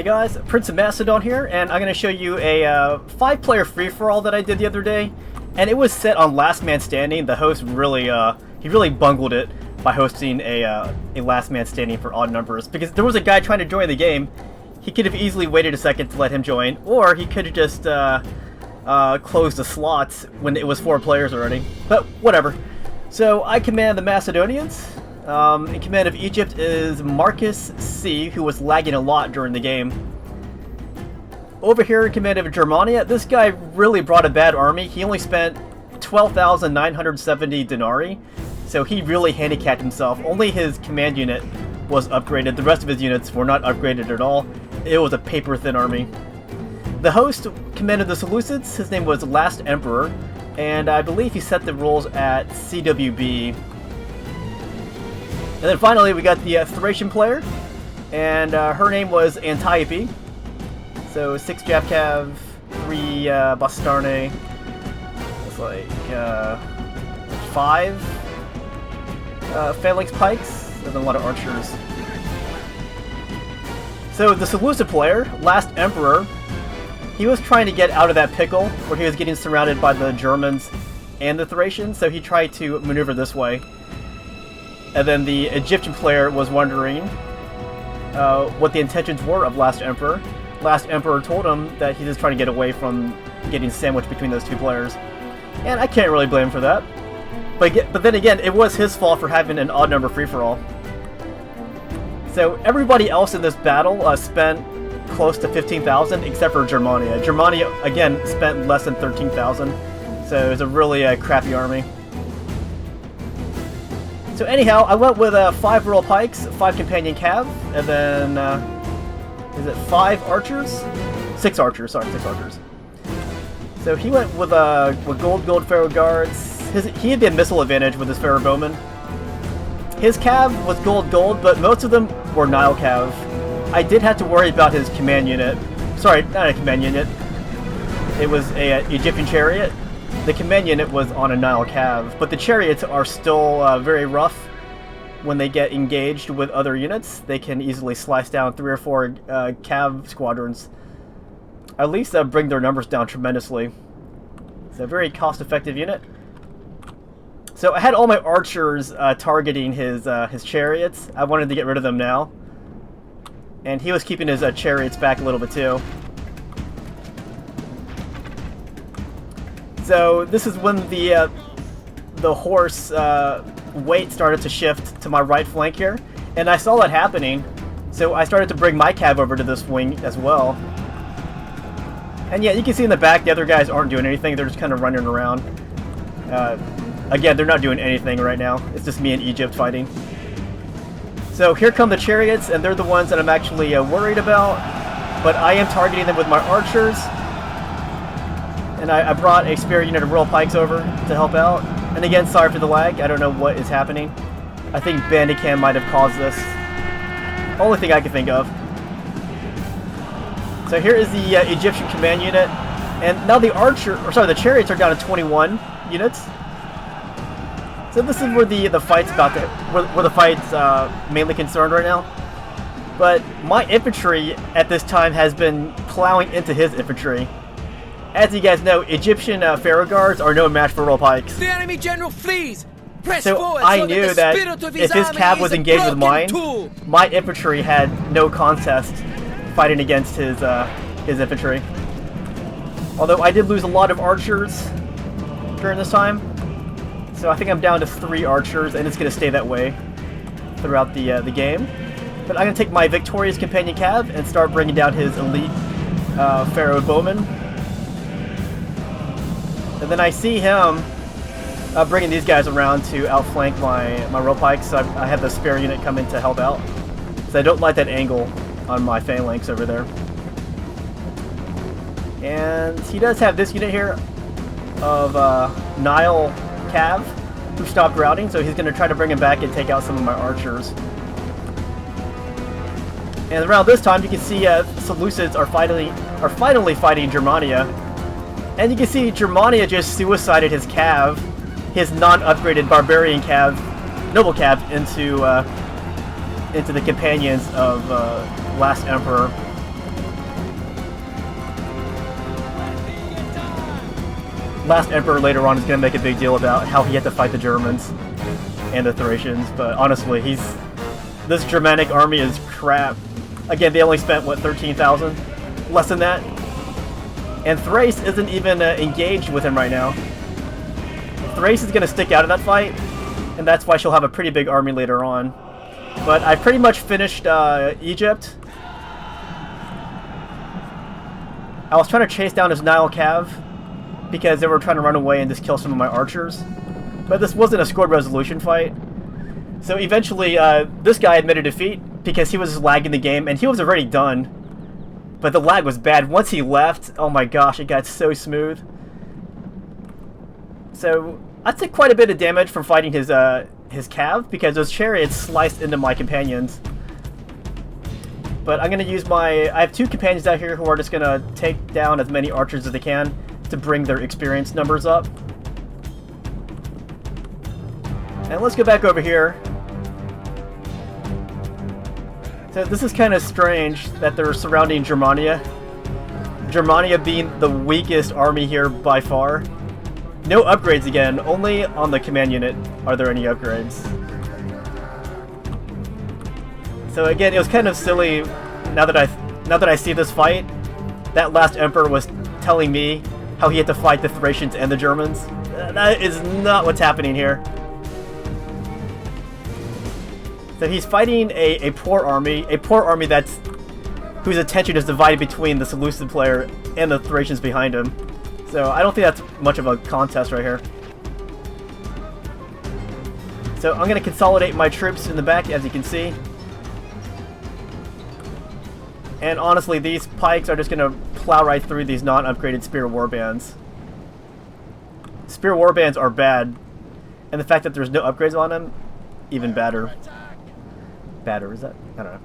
Hey guys, Prince of Macedon here, and I'm going to show you a 5-player free-for-all that I did the other day. And it was set on last man standing. The host really, he really bungled it by hosting a last man standing for odd numbers. Because there was a guy trying to join the game. He could have easily waited a second to let him join, or he could have just closed the slots when it was 4 players already. But whatever. So I command the Macedonians. In command of Egypt is Marcus C, who was lagging a lot during the game. Over here in command of Germania, this guy really brought a bad army. He only spent 12,970 denarii, so he really handicapped himself. Only his command unit was upgraded. The rest of his units were not upgraded at all. It was a paper-thin army. The host commanded the Seleucids. His name was Last Emperor, and I believe he set the rules at CWB. And then finally, we got the Thracian player, and her name was Antiope. So 6 Javcav, 3 Bastarne, it's like 5 Phalanx Pikes, and then a lot of archers. So the Seleucid player, Last Emperor, he was trying to get out of that pickle where he was getting surrounded by the Germans and the Thracians, so he tried to maneuver this way. And then the Egyptian player was wondering what the intentions were of Last Emperor. Last Emperor told him that he's just trying to get away from getting sandwiched between those 2 players. And I can't really blame him for that. But then again, it was his fault for having an odd number free-for-all. So everybody else in this battle spent close to 15,000 except for Germania. Germania, again, spent less than 13,000. So it was a really crappy army. So anyhow, I went with 5 Royal Pikes, 5 Companion Cav, and then, is it 5 Archers? 6 Archers, sorry, 6 Archers. So he went with gold Pharaoh Guards. He had the missile advantage with his Pharaoh Bowman. His Cav was gold, but most of them were Nile Cav. I did have to worry about his command unit. Sorry, not a command unit. It was a Egyptian chariot. The command unit was on a Nile Cav, but the chariots are still very rough when they get engaged with other units. They can easily slice down 3 or 4 Cav squadrons. At least bring their numbers down tremendously. It's a very cost-effective unit. So I had all my archers targeting his chariots. I wanted to get rid of them now. And he was keeping his chariots back a little bit too. So this is when the horse weight started to shift to my right flank here, and I saw that happening, so I started to bring my cav over to this wing as well. And yeah, you can see in the back the other guys aren't doing anything, they're just kind of running around. Again, they're not doing anything right now, it's just me and Egypt fighting. So here come the chariots, and they're the ones that I'm actually worried about, but I am targeting them with my archers. And I brought a spare unit of Royal Pikes over to help out. And again, sorry for the lag. I don't know what is happening. I think Bandicam might have caused this. Only thing I can think of. So here is the Egyptian command unit. And now the the chariots are down to 21 units. So this is where the fight's where the fight's mainly concerned right now. But my infantry at this time has been plowing into his infantry. As you guys know, Egyptian Pharaoh Guards are no match for Royal Pikes. The enemy general flees! Press so forward I so knew that if his cav was engaged with mine, my infantry had no contest fighting against his infantry. Although I did lose a lot of archers during this time, so I think I'm down to 3 archers, and it's going to stay that way throughout the game. But I'm going to take my victorious companion cav and start bringing down his elite Pharaoh Bowman. And then I see him bringing these guys around to outflank my Royal Pikes, so I have the spare unit come in to help out. So I don't like that angle on my phalanx over there. And he does have this unit here of Nile Cav, who stopped routing, so he's going to try to bring him back and take out some of my archers. And around this time, you can see Seleucids are finally fighting Germania. And you can see Germania just suicided his cav, his non-upgraded barbarian cav, noble cav, into the companions of Last Emperor. last emperor later on is going to make a big deal about how he had to fight the Germans and the Thracians, but honestly, this Germanic army is crap. Again, they only spent, what, 13,000? Less than that? And Thrace isn't even engaged with him right now. Thrace is going to stick out of that fight, and that's why she'll have a pretty big army later on. But I pretty much finished Egypt. I was trying to chase down his Nile Cav because they were trying to run away and just kill some of my archers. But this wasn't a scored resolution fight. So eventually, this guy admitted defeat because he was lagging the game, and he was already done. But the lag was bad. Once he left, oh my gosh, it got so smooth. So I took quite a bit of damage from fighting his cav because those chariots sliced into my companions. But I'm going to use I have 2 companions out here who are just going to take down as many archers as they can to bring their experience numbers up. And let's go back over here. So this is kind of strange that they're surrounding Germania. Germania being the weakest army here by far. No upgrades again, only on the command unit are there any upgrades. So again, it was kind of silly now that I see this fight. That last emperor was telling me how he had to fight the Thracians and the Germans. That is not what's happening here. So he's fighting a poor army whose attention is divided between the Seleucid player and the Thracians behind him. So I don't think that's much of a contest right here. So I'm going to consolidate my troops in the back, as you can see. And honestly, these pikes are just going to plow right through these non-upgraded Spear Warbands. Spear Warbands are bad, and the fact that there's no upgrades on them, even badder. Badder, is that? I don't know.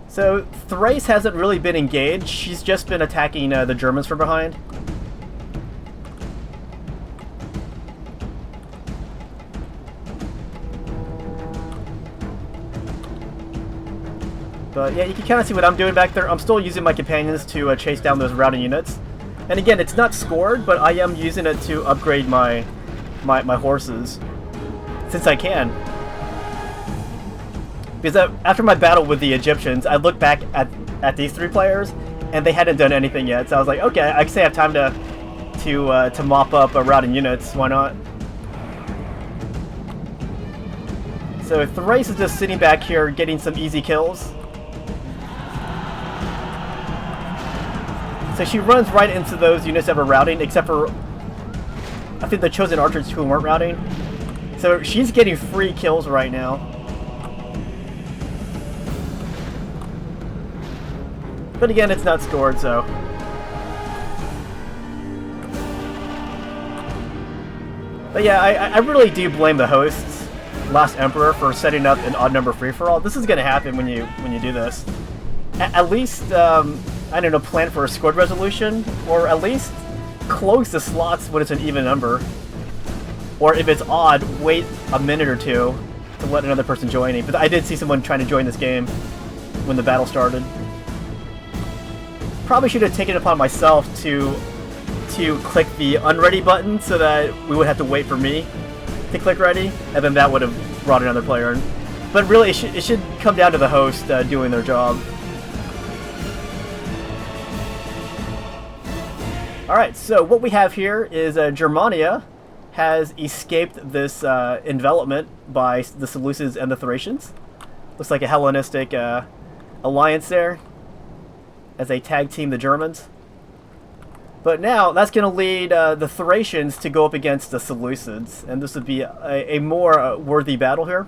So Thrace hasn't really been engaged. She's just been attacking the Germans from behind. But yeah, you can kind of see what I'm doing back there. I'm still using my companions to chase down those routing units. And again, it's not scored, but I am using it to upgrade my horses, since I can. Because after my battle with the Egyptians, I looked back at these 3 players, and they hadn't done anything yet. So I was like, okay, I guess I have time to mop up routing units. Why not? So Thrace is just sitting back here getting some easy kills. So she runs right into those units that were routing, except for, I think, the chosen archers who weren't routing. So she's getting free kills right now. But again, it's not scored, so. But yeah, I really do blame the hosts, Last Emperor, for setting up an odd number free-for-all. This is going to happen when you do this. At least, I don't know, plan for a scored resolution, or at least close the slots when it's an even number. Or if it's odd, wait a minute or 2 to let another person join in. But I did see someone trying to join this game when the battle started. Probably should have taken it upon myself to click the unready button so that we would have to wait for me to click ready, and then that would have brought another player in. But really, it should come down to the host doing their job. Alright, so what we have here is Germania has escaped this envelopment by the Seleucids and the Thracians. Looks like a Hellenistic alliance there, as they tag team the Germans. But now, that's going to lead the Thracians to go up against the Seleucids, and this would be a more worthy battle here,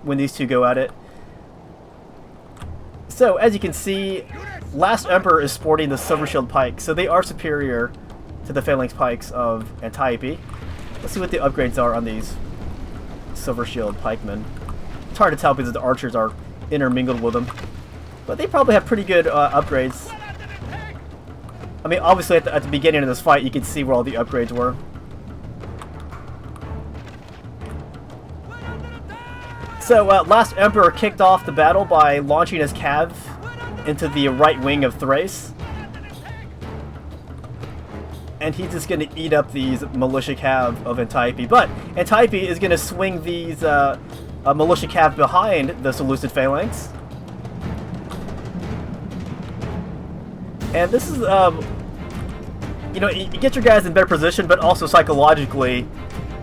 when these two go at it. So, as you can see, Last Emperor is sporting the Silver Shield Pike, so they are superior to the Phalanx Pikes of Antiope. Let's see what the upgrades are on these Silver Shield Pikemen. It's hard to tell because the archers are intermingled with them. But they probably have pretty good upgrades. I mean, obviously at the beginning of this fight, you can see where all the upgrades were. So, Last Emperor kicked off the battle by launching his cav into the right wing of Thrace. and he's just going to eat up these militia cav of Antiope. But Antiope is going to swing these militia cav behind the Seleucid phalanx. And this is, you know, you get your guys in better position, but also psychologically,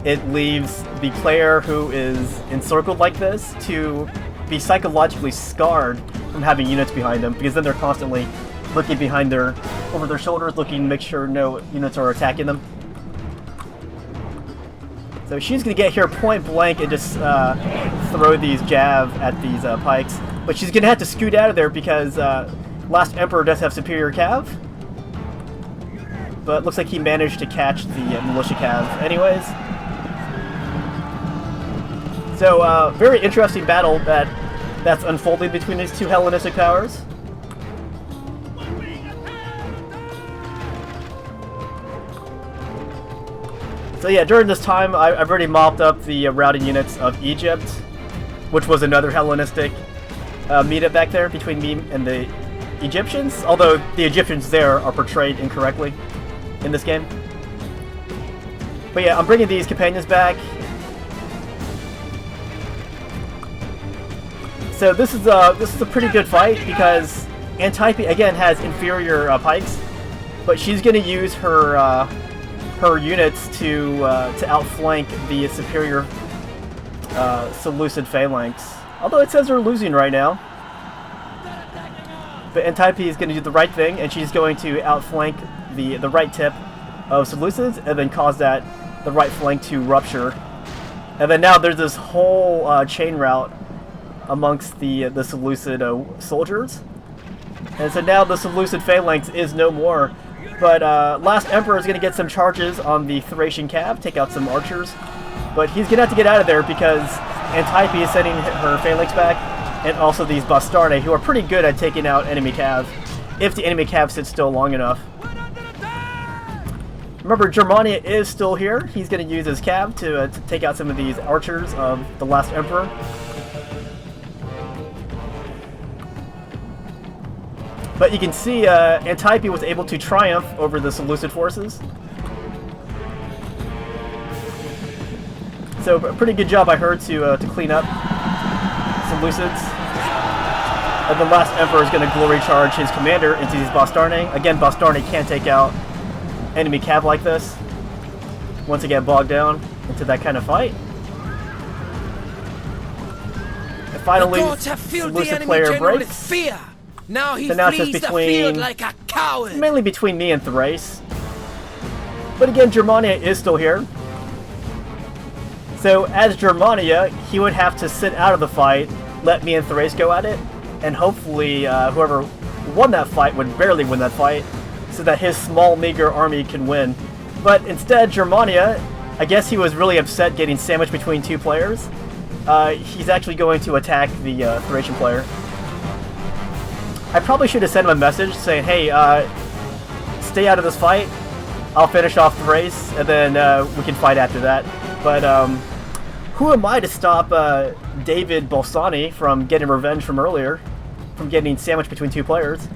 it leaves the player who is encircled like this to be psychologically scarred from having units behind them, because then they're constantly looking behind over their shoulders, looking to make sure no units are attacking them. So she's going to get here point blank and just throw these jav at these pikes, but she's going to have to scoot out of there because Last Emperor does have superior cav. But it looks like he managed to catch the militia cav anyways. So, very interesting battle that's unfolding between these two Hellenistic powers. So yeah, during this time, I've already mopped up the routing units of Egypt, which was another Hellenistic meetup back there between me and the Egyptians, although the Egyptians there are portrayed incorrectly in this game. But yeah, I'm bringing these companions back. So this is a pretty good fight because Antiope again has inferior pikes, but she's going to use her units to outflank the superior Seleucid phalanx. Although it says they're losing right now. But Antiope is going to do the right thing, and she's going to outflank the right tip of Seleucids, and then cause the right flank to rupture. And then now there's this whole chain route amongst the Seleucid soldiers. And so now the Seleucid phalanx is no more. But Last Emperor is going to get some charges on the Thracian cav, take out some archers. But he's going to have to get out of there because Antiope is sending her phalanx back, and also these Bastarnae, who are pretty good at taking out enemy cav, if the enemy cav sits still long enough. Remember, Germania is still here. He's going to use his cav to take out some of these archers of the Last Emperor. But you can see Antiope was able to triumph over the Seleucid forces. So a pretty good job, I heard, to clean up Seleucids. And the Last Emperor is going to glory charge his commander into these Bastarnae. Again, Bastarnae can't take out enemy cav like this once they get bogged down into that kind of fight. And finally, Seleucid player breaks. Fear. Now he so now it's flees just the field like a coward. mainly between me and Thrace. But again, Germania is still here. So as Germania, he would have to sit out of the fight, let me and Thrace go at it, and hopefully whoever won that fight would barely win that fight, so that his small, meager army can win. But instead, Germania, I guess he was really upset getting sandwiched between two players. He's actually going to attack the Thracian player. I probably should have sent him a message saying, hey, stay out of this fight, I'll finish off Thrace, and then we can fight after that. But who am I to stop David Bolsani from getting revenge from earlier, from getting sandwiched between two players?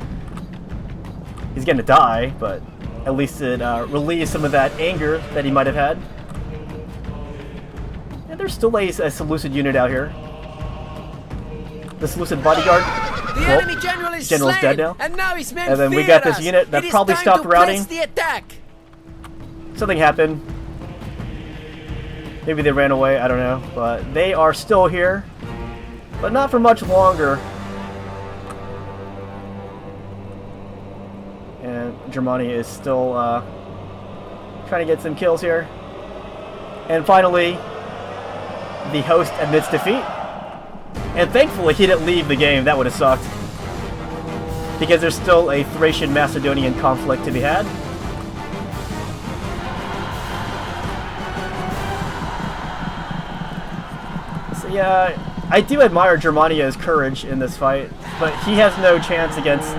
He's gonna die, but at least it relieves some of that anger that he might have had. And there's still a Seleucid unit out here. The Seleucid bodyguard. The enemy general is General's slain, dead now. and now his men And then we fear got this us. unit that It is probably time stopped to routing. press the attack. Something happened. Maybe they ran away, I don't know. But they are still here. But not for much longer. And Germania is still trying to get some kills here. And finally, the host admits defeat. And thankfully he didn't leave the game. That would have sucked. Because there's still a Thracian-Macedonian conflict to be had. So yeah, I do admire Germania's courage in this fight, but he has no chance against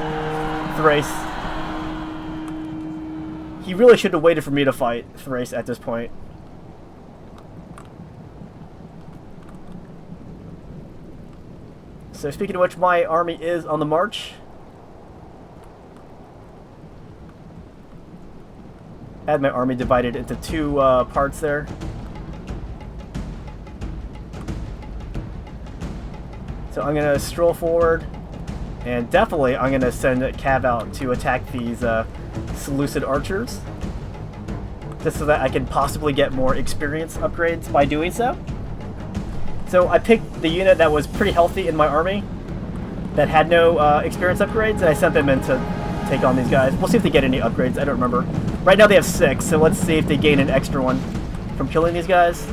Thrace. He really should have waited for me to fight Thrace at this point. So speaking of which, my army is on the march. I had my army divided into two parts there. So I'm going to stroll forward, and definitely I'm going to send Cav out to attack these Seleucid archers, just so that I can possibly get more experience upgrades by doing so. So I picked the unit that was pretty healthy in my army, that had no experience upgrades, and I sent them in to take on these guys. We'll see if they get any upgrades, I don't remember. Right now they have 6, so let's see if they gain an extra one from killing these guys.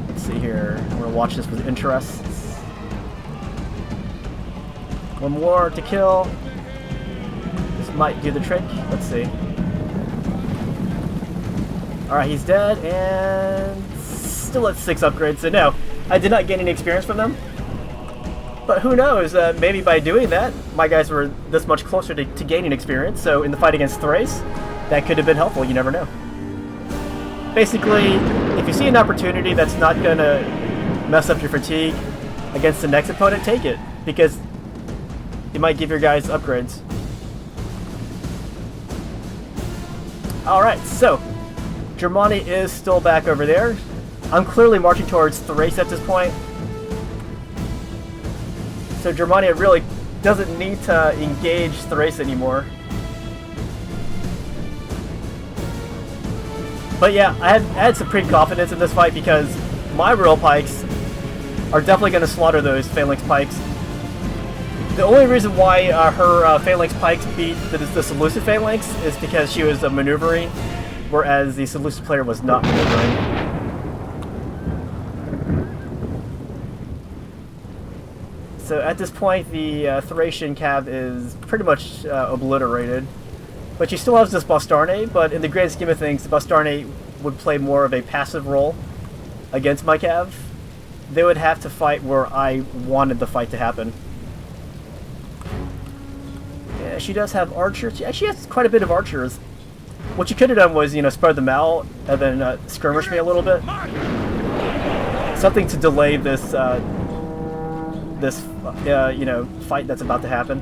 Let's see here, I'm going to watch this with interest. One more to kill. This might do the trick, let's see. Alright, he's dead, and still at 6 upgrades, so no, I did not gain any experience from them. But who knows, maybe by doing that, my guys were this much closer to gaining experience, so in the fight against Thrace, that could have been helpful, you never know. Basically, if you see an opportunity that's not going to mess up your fatigue against the next opponent, take it, because it might give your guys upgrades. Alright, so Germania is still back over there. I'm clearly marching towards Thrace at this point. So Germania really doesn't need to engage Thrace anymore. But yeah, I had some pretty confidence in this fight because my royal pikes are definitely going to slaughter those phalanx pikes. The only reason why her phalanx pikes beat the Seleucid phalanx is because she was maneuvering, whereas the Seleucid player was not maneuvering. So at this point, the Thracian cav is pretty much obliterated. But she still has this Bastarnae, but in the grand scheme of things, the Bastarnae would play more of a passive role against my cav. They would have to fight where I wanted the fight to happen. Yeah, she does have archers. She actually has quite a bit of archers. What you could have done was, you know, spread them out and then skirmish me a little bit. Something to delay this you know, fight that's about to happen.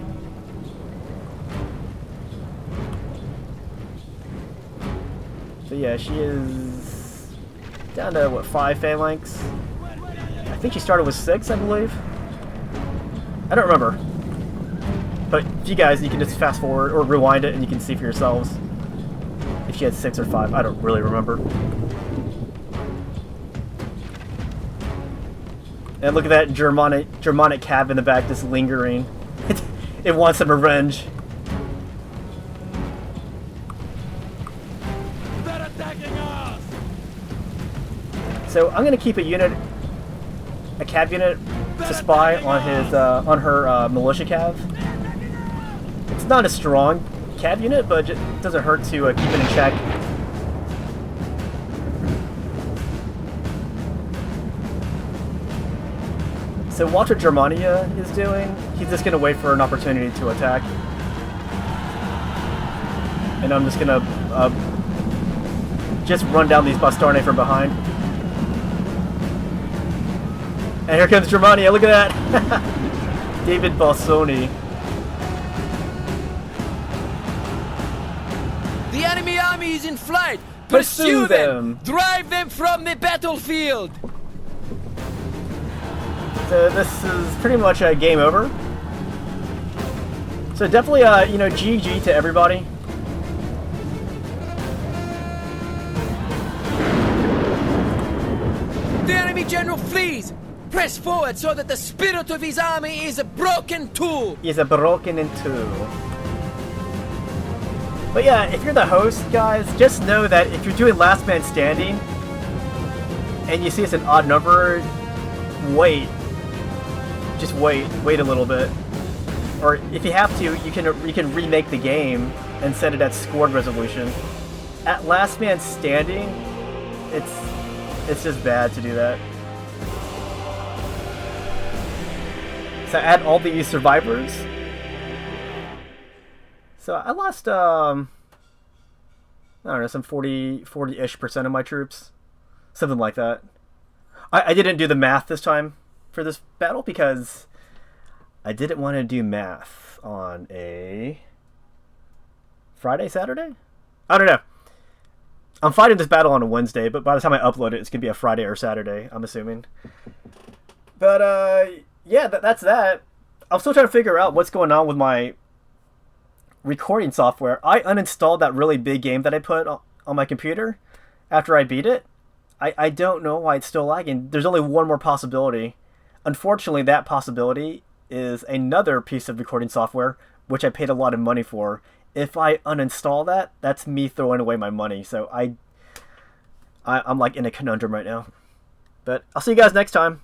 So yeah, she is down to, what, 5 phalanx? I think she started with 6, I believe. I don't remember. But if you guys, you can just fast forward or rewind it and you can see for yourselves if she had 6 or 5. I don't really remember. And look at that Germanic cav in the back just lingering. It wants some revenge. They're attacking us! So I'm gonna keep a cav unit to spy on his on her militia cav. It's not a strong cav unit, but it doesn't hurt to keep it in check. So watch what Germania is doing. He's just going to wait for an opportunity to attack. And I'm just going to just run down these Bastarnae from behind. And here comes Germania, look at that! David Balsoni. The enemy army is in flight! Pursue them! Drive them from the battlefield! So this is pretty much a game over. So definitely, you know, GG to everybody. The enemy general flees! Press forward so that the spirit of his army is broken too! Is broken in two. But yeah, if you're the host, guys, just know that if you're doing last man standing and you see it's an odd number, wait. Just wait a little bit. Or if you have to, you can remake the game and set it at scored resolution. At last man standing, it's just bad to do that. So add all these survivors. So I lost I don't know, some 40-ish% of my troops. Something like that. I didn't do the math this time for this battle because I didn't want to do math on a Friday, Saturday? I don't know. I'm fighting this battle on a Wednesday, but by the time I upload it, it's going to be a Friday or Saturday, I'm assuming. But, yeah, that's that. I'm still trying to figure out what's going on with my recording software. I uninstalled that really big game that I put on my computer after I beat it. I don't know why it's still lagging. There's only one more possibility. Unfortunately, that possibility is another piece of recording software, which I paid a lot of money for. If I uninstall that, that's me throwing away my money. So I'm like in a conundrum right now. But I'll see you guys next time.